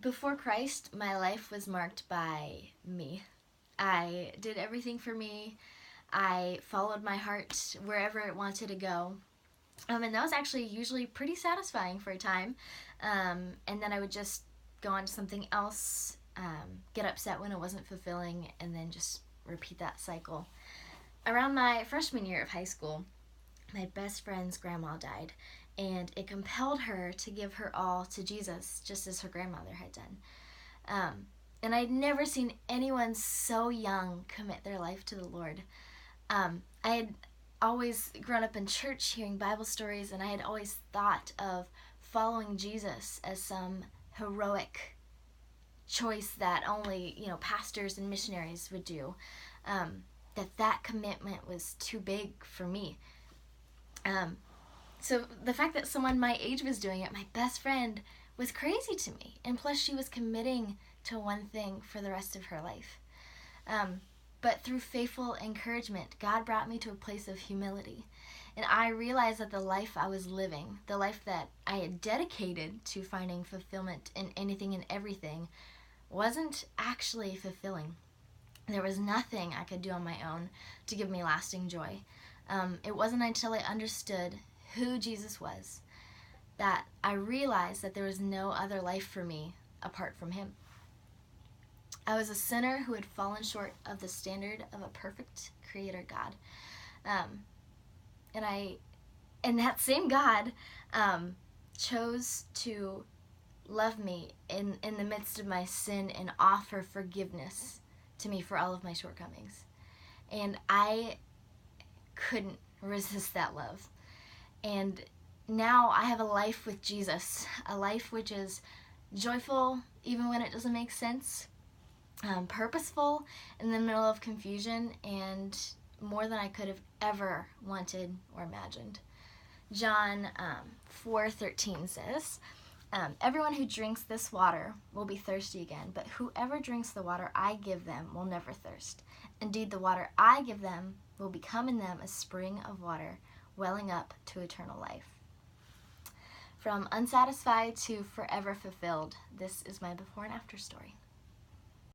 Before Christ, my life was marked by me. I did everything for me. I followed my heart wherever it wanted to go. And that was actually usually pretty satisfying for a time. And then I would just go on to something else, get upset when it wasn't fulfilling, and then just repeat that cycle. Around my freshman year of high school, my best friend's grandma died, and it compelled her to give her all to Jesus, just as her grandmother had done. And I'd never seen anyone so young commit their life to the Lord. I had always grown up in church hearing Bible stories, and I had always thought of following Jesus as some heroic choice that only, pastors and missionaries would do. That commitment was too big for me. So the fact that someone my age was doing it, my best friend, was crazy to me. And plus she was committing to one thing for the rest of her life. But through faithful encouragement, God brought me to a place of humility. And I realized that the life I was living, the life that I had dedicated to finding fulfillment in anything and everything, wasn't actually fulfilling. There was nothing I could do on my own to give me lasting joy. It wasn't until I understood who Jesus was that I realized that there was no other life for me apart from him. I was a sinner who had fallen short of the standard of a perfect creator God. And that same God chose to love me in the midst of my sin and offer forgiveness to me for all of my shortcomings. And I couldn't resist that love. And now I have a life with Jesus, a life which is joyful even when it doesn't make sense, purposeful in the middle of confusion, and more than I could have ever wanted or imagined. John 4:13 says, everyone who drinks this water will be thirsty again, but whoever drinks the water I give them will never thirst. Indeed, the water I give them will become in them a spring of water, welling up to eternal life. From unsatisfied to forever fulfilled, this is my before and after story.